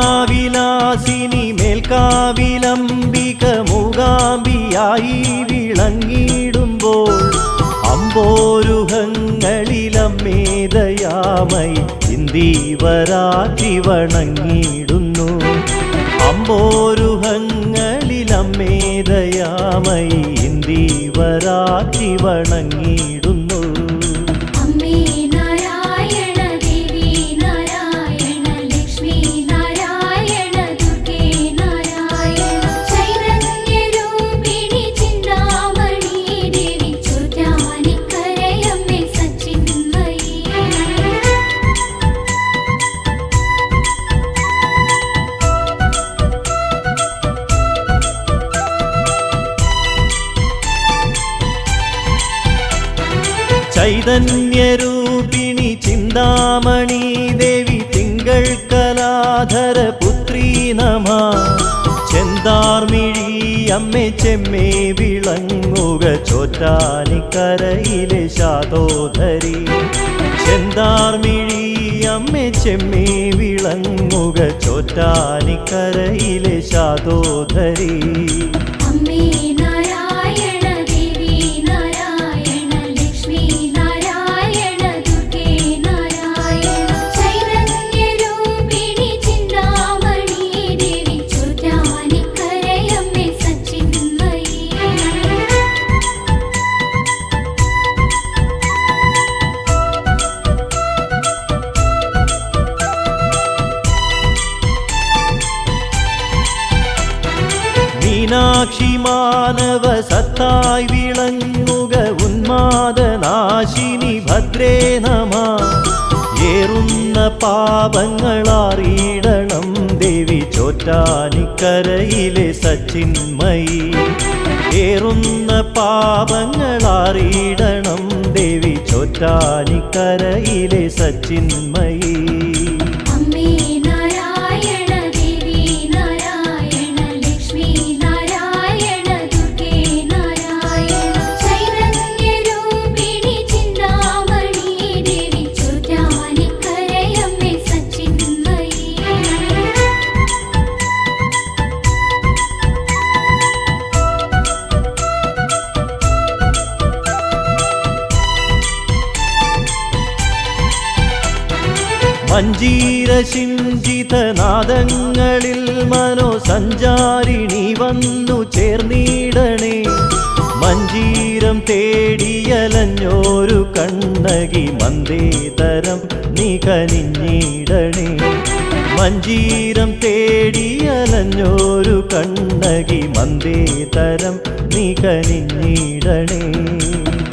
മായാവിലാസിനി മേൽക്കാവിലംബിക മൂകാംബിയായി വിളങ്ങിടുമ്പോൾ അമ്പോരുഹങ്ങളിലമ്മേദയാമയി ഇന്ദീവരാറ്റി വണങ്ങിടുന്നു. അമ്പോരുഹങ്ങളിലമ്മേദയാമയി ഇന്ദീവരാറ്റി വണങ്ങിടുന്നു. ചൈതന്യരൂപിണി ചിന്താമണി ദേവി തിങ്കൾ കലാധര അമ്മേ ചെമ്മേ വിളങ്ങുക ചോറ്റാനിക്കരയിലെ ശാതോധരി ചെന്താർമിഴി അമ്മേ ചെമ്മേ വിളങ്ങുക ചോറ്റാനിക്കരയിലെ ശാതോധരി
അമ്മേ നാരായണ ദേവി നാരായണ ലക്ഷ്മി നാരായണ ദുർഗേ നാരായണ ചൈതന്യരൂപിണി ചിന്താമണി ദേവി ചോറ്റാനിക്കരയമ്മേ സച്ചിന്മയി
മീനാക്ഷി മാനവ സത്തായി വിളങ്ങുക ഉന്മാദനാശിനി ഭദ്രേ നമ ഏറുന്ന പാപങ്ങളറിയിടണം ദേവി ചോറ്റാനിക്കരയിലെ സച്ചിന്മയി ഏറുന്ന പാപങ്ങളറിയിടണം ദേവി ചോറ്റാനിക്കരയിലെ സച്ചിന്മയി
അമ്മേ നാരായണ ദേവി നാരായണ ലക്ഷ്മി നാരായണ ദുർഗേ നാരായണ ചൈതന്യരൂപിണി ചിന്താമണി ദേവി ചോറ്റാനിക്കരയമ്മേ സച്ചിന്മയി
മഞ്ജീരശിഞ്ചിതനാദങ്ങളിൽ മനോസഞ്ചാരിണി വന്നു ചേർന്നിടണേ മഞ്ജീരം തേടിയലഞ്ഞോരു കണ്ണകി മന്ദേതരം നീ കനിഞ്ഞിടണേ മഞ്ജീരം തേടിയലഞ്ഞോരു കണ്ണകി മന്ദേതരം നീ കനിഞ്ഞിടണേ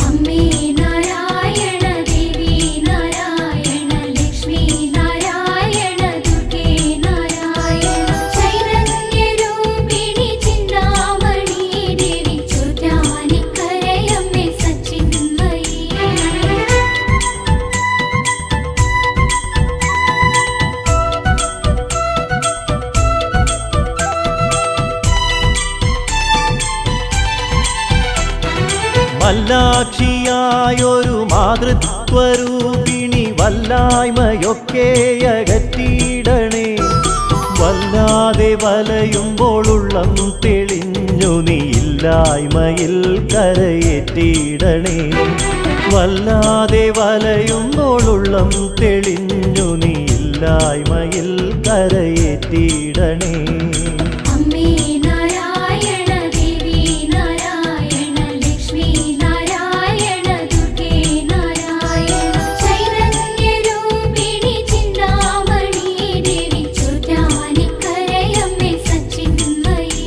അമ്മേ നാരായണ ദേവി നാരായണ ലക്ഷ്മി നാരായണ ദുർഗേ നാരായണ ചൈതന്യരൂപിണി ചിന്താമണി ദേവി ചോറ്റാനിക്കരയമ്മേ സച്ചിന്മയി
വല്ലാക്ഷിയായൊരു മാതൃത്വരൂപിണി വല്ലായ്മയൊക്കെ അകറ്റിയിടണേ വല്ലാതെ വലയുമ്പോളുള്ളം തെളിഞ്ഞു നീ ഇല്ലായ്മയിൽ കരയേറ്റിയിടണേ വല്ലാതെ വലയുമ്പോളുള്ളം തെളിഞ്ഞു നീ ഇല്ലായ്മയിൽ കരയേറ്റിയിടണേ
അമ്മേ നാരായണ ദേവി നാരായണ ലക്ഷ്മി നാരായണ ദുർഗേ നാരായണ ചൈതന്യരൂപിണി ചിന്താമണി ദേവി ചോറ്റാനിക്കരയമ്മേ സച്ചിന്മയി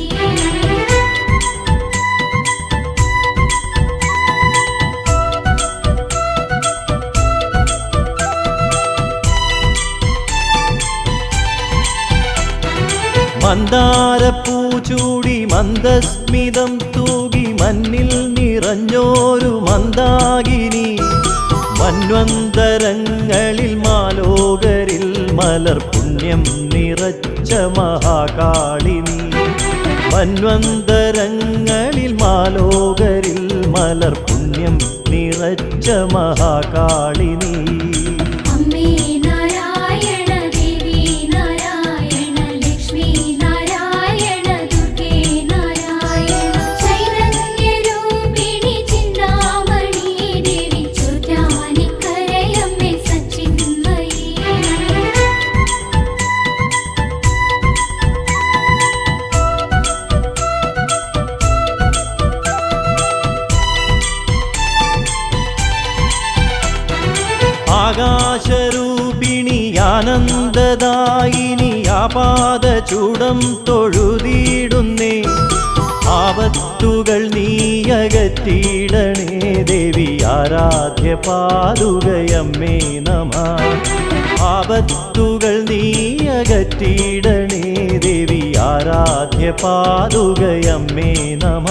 മന്ദാരപ്പൂ ചൂടി മന്ദസ്മിതം തൂകി മഞ്ഞിൽ നിറഞ്ഞോരു മന്ദാകിനി മന്വന്തരങ്ങളിൽ മാലോകരിൽ മലർ പുണ്യം നിറച്ച മഹാകാളിനി മന്വന്തരങ്ങളിൽ മാലോകരിൽ മലർ പുണ്യം നിറച്ച മഹാകാളിനി
അമ്മേ നാരായണ ദേവി നാരായണ ലക്ഷ്മി നാരായണ ദുർഗേ നാരായണ ചൈതന്യരൂപിണി ചിന്താമണി ദേവി ചോറ്റാനിക്കരയമ്മേ സച്ചിന്മയി
ആകാശരൂപിണി ആനന്ദദായിനി ആപാദചൂടം തൊഴുതിയിടുന്നേ ആപത്തുകൾ നീയകറ്റിയിടണേ ദേവി ആരാധ്യ പാതുകയമ്മേ നമ ആപത്തുകൾ നീയകറ്റിയിടണേ ദേവി ആരാധ്യ പാതുകയമ്മേ നമ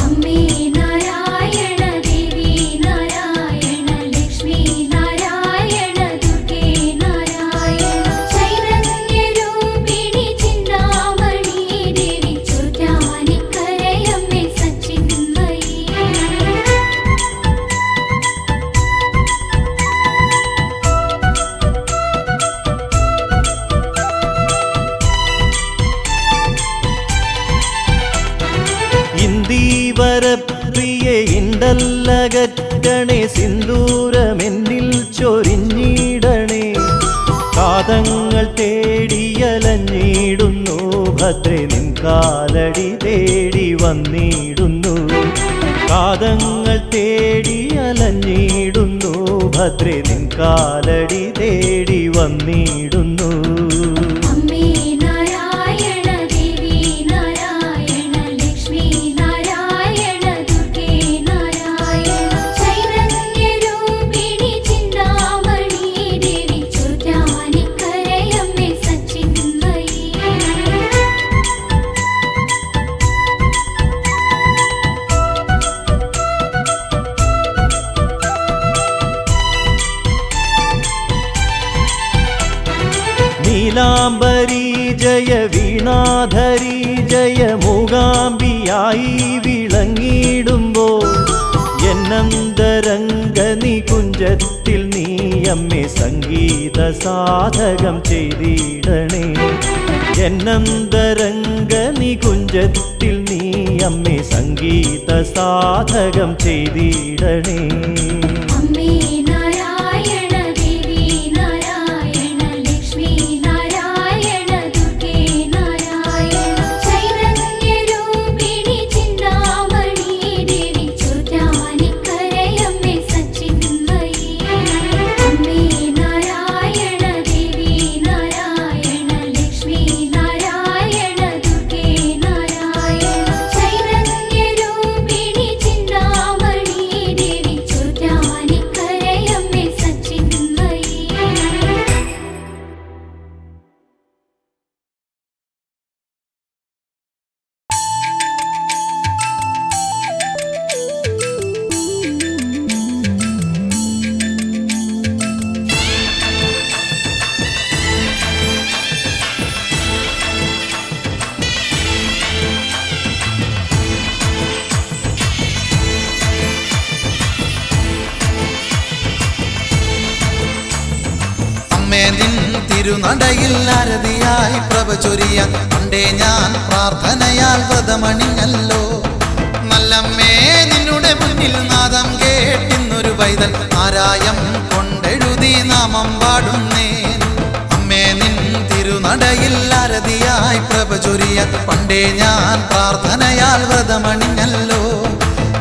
അമ്മേ നാരായണ ദേവി നാരായണ ലക്ഷ്മി നാരായണ ദുർഗേ നാരായണ ചൈതന്യരൂപിണി ചിന്താമണി ദേവി ചോറ്റാനിക്കരയമ്മേ
ശ്രീധരപ്രിയെ ഇണ്ടല്ലകറ്റണേ സിന്ദൂരമെന്നിൽ ചൊരിഞ്ഞിടണേ കാതങ്ങൾ തേടിയലഞ്ഞിടുന്നു ഭദ്രേ നിൻ കാലടി തേടി വന്നിടുന്നു കാതങ്ങൾ തേടിയലഞ്ഞിടുന്നു ഭദ്രേ നിൻ കാലടി തേടി വന്നിടുന്നു
അമ്മേ നാരായണ ദേവി നാരായണ ലക്ഷ്മി നാരായണ ദുർഗേ നാരായണ ചൈതന്യരൂപിണി ചിന്താമണി ദേവി ചോറ്റാനിക്കരയമ്മേ സച്ചിന്മയി
നീലാംബരി ജയ വീണാധരി ജയ മൂകാംബിയായി വിളങ്ങിടുമ്പോൾ എന്നന്തരംഗ നികുഞ്ചത്തിൽ നീ അമ്മേ സംഗീത സാധകം ചെയ്തിടണേ എന്നന്തരംഗ നികുഞ്ചത്തിൽ നീ അമ്മേ സംഗീത സാധകം ചെയ്തിടണേ
അമ്മേ നാരായണ ദേവി നാരായണ ലക്ഷ്മി നാരായണ ദുർഗേ നാരായണ ചൈതന്യരൂപിണി ചിന്താമണി ദേവി ചോറ്റാനിക്കരയമ്മേ സച്ചിന്മയി അമ്മേ നാരായണ ദേവി നാരായണ ലക്ഷ്മി നാരായണ ദുർഗേ നാരായണ ചൈതന്യരൂപിണി ചിന്താമണി ദേവി ചോറ്റാനിക്കരയമ്മേ സച്ചിന്മയി
അമ്മേ നിൻ തിരുനടയിൽ അരതിയായി പ്രഭ ചൊരിയാൻ പണ്ടേ ഞാൻ പ്രാർത്ഥനയാൽ വ്രതമണിഞ്ഞല്ലോ നല്ലമ്മേ നിന്നുടെ മുന്നിൽ നാദം കേട്ടിന്നൊരു പൈതൽ ആരായം കൊണ്ടെഴുതി നാമം പാടുന്നേ അമ്മേ നിൻ തിരുനടയിൽ അരതിയായി പ്രഭ ചൊരിയാൻ പണ്ടേ ഞാൻ പ്രാർത്ഥനയാൽ വ്രതമണിഞ്ഞല്ലോ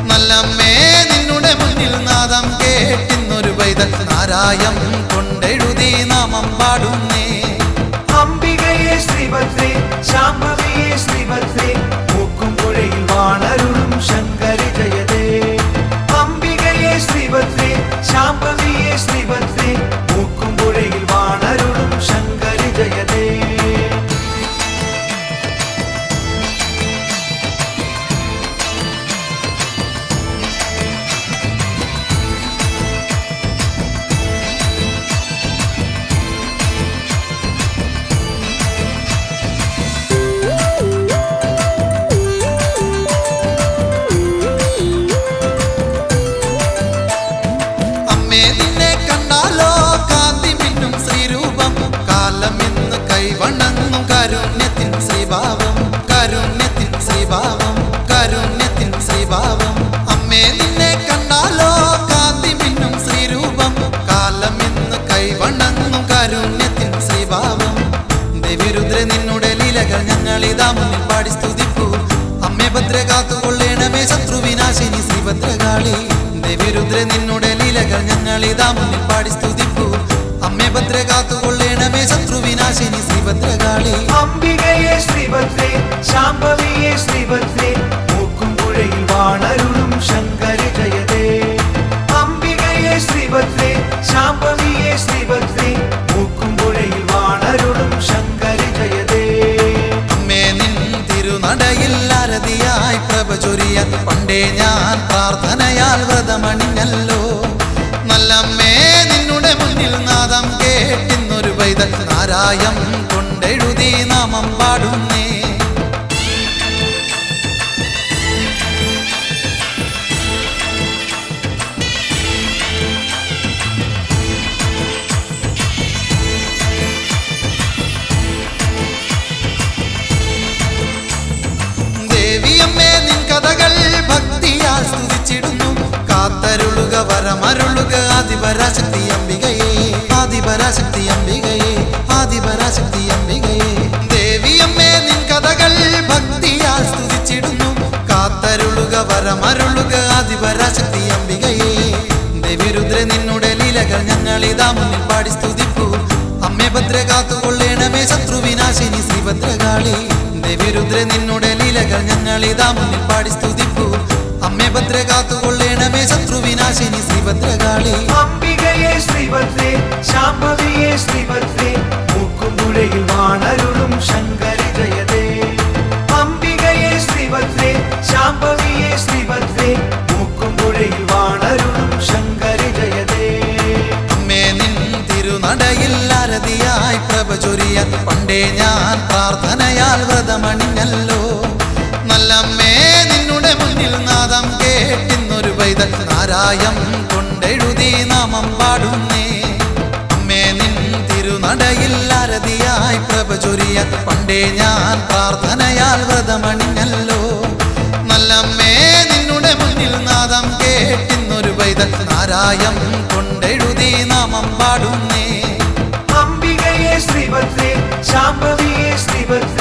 നല്ലമ്മേ നിന്നുടെ മുന്നിൽ നാദം കേട്ടിന്നൊരു പൈതൽ ആരായം കൊണ്ടെഴുതി നാമം പാടുന്നേ
അംബികയെ ശ്രീഭദ്രേ ശാംഭവിയെ ശ്രീഭദ്രേ മൂക്കുംപുഴയിൽ വാണരുളും ശങ്കരി ജയതേ അംബികയെ ശ്രീഭദ്രേ ശാംഭവിയെ ശ്രീഭദ്രേ മൂക്കുംപുഴയിൽ വാണരുളും ശങ്കരി ജയതേ
അമ്മേ നിന്നെ കണ്ടാലോ കാന്തി മിന്നും ശ്രീരൂപം കാലം ഇന്ന് കൈവണങ്ങും കാരുണ്യത്തിൻ ശ്രീഭാവം കാരുണ്യത്തിൻ ശ്രീഭാവം കാരുണ്യത്തിൻ ശ്രീഭാവം അമ്മേ നിന്നെ കണ്ടാലോ കാന്തി മിന്നും ശ്രീരൂപം കാലം ഇന്ന് കൈവണങ്ങും കാരുണ്യത്തിൻ ശ്രീഭാവം ദേവിരുദ്ര നിന്നുടെ ലീലകൾ ഞങ്ങളിതാ മുന്നിൽ പാടി സ്തുതിപ്പൂ അമ്മേ ഭദ്ര കാത്തുകൊള്ളേണമേ ശത്രുവിനാശിനി ശ്രീഭദ്രകാളി ദേവിരുദ്ര നിന്നുടെ ലീലകൾ ഞങ്ങളിതാ മുന്നിൽ പാടി സ്തുതിപ്പൂ അമ്മേ ഭദ്ര കാത്തുകൊള്ളേണമേ ശത്രുവിനാശിനി ശ്രീഭദ്രകാളി
അംബികയെ ശ്രീഭദ്രേ ശാംഭവിയെ ശ്രീഭദ്രേ മൂക്കുംപുഴയിൽ വാണരുളും ശങ്കരി ജയതേ അംബികയെ ശ്രീഭദ്രേ ശാംഭവിയെ ശ്രീഭദ്രേ മൂക്കുംപുഴയിൽ വാണരുളും ശങ്കരി ജയതേ
അമ്മേ നിൻ തിരുനടയിൽ അരതിയായി പ്രഭ ചൊരിയാൻ പണ്ടേ ഞാൻ പ്രാർത്ഥനയാൽ വ്രതമണിഞ്ഞല്ലോ നല്ലമ്മേ നിന്നുടെ മുന്നിൽ നാദം കേട്ടിന്നൊരു പൈതൽ നാരായം കൊണ്ടെഴുതി നാമം പാടുന്നേ ദേവിയമ്മേ നിൻ കഥകൾ ഭക്തി വരമരുളുക ആദിപരാശക്തി അംബികയെ ആദിപരാശക്തി അംബികയെ ആദിപരാശക്തി അംബികയെ ദേവിയമ്മേ നിൻ കഥകൾ ഭക്തിയാൽ സ്തുതിച്ചിടുന്നു കാത്തരുളുക വരമരുളുക ആദിപരാശക്തി അംബികയെ ദേവിരുദ്ര നിന്നുടെ ലീലകൾ ഞങ്ങളിതാ മുന്നിൽ പാടി സ്തുതിപ്പൂ അമ്മേ ഭദ്ര കാത്തുകൊള്ളേണമേ ശത്രുവിനാശിനി ശ്രീഭദ്രകാളി ദേവിരുദ്ര നിന്നുടെ ലീലകൾ ഞങ്ങളിതാ മുന്നിൽ പാടി സ്തുതിപ്പൂ അമ്മേ ഭദ്ര കാത്തുകൊള്ളേണമേ ശത്രുവിനാശിനി ശ്രീഭദ്രകാളി
അംബികയെ ശ്രീഭദ്രേ ശാംഭവിയെ ശ്രീഭദ്രേ മൂക്കുംപുഴയിൽ വാണരുളും ശങ്കരി ജയതേ അംബികയെ ശ്രീഭദ്രേ ശാംഭവിയെ ശ്രീഭദ്രേ മൂക്കുംപുഴയിൽ വാണരുളും ശങ്കരി ജയതേ
അമ്മേ നിൻ തിരുനടയിൽ ആരതിയായി പ്രഭ ചൊരിയാൻ പണ്ടേ ഞാൻ പ്രാർത്ഥനയാൽ വ്രതമണിഞ്ഞല്ലോ നല്ലമ്മേ നിന്നുടെ മുന്നിൽ നാദം കേട്ടിന്നൊരു പൈതൽ നാരായം കൊണ്ടെഴുതി നാമം പാടുന്നേ അമ്മേ നിൻ തിരുനടയിൽ ആരതിയായി പ്രഭ ചൊരിയാൻ പണ്ടേ ഞാൻ പ്രാർത്ഥനയാൽ വ്രതമണിഞ്ഞല്ലോ നല്ലമ്മേ നിന്നുടെ മുന്നിൽ നാദം കേട്ടിന്നൊരു പൈതൽ നാരായം കൊണ്ടെഴുതി നാമം പാടുന്നേ
അംബികയെ ശ്രീഭദ്രേ ശാംഭവിയെ ശ്രീഭദ്രേ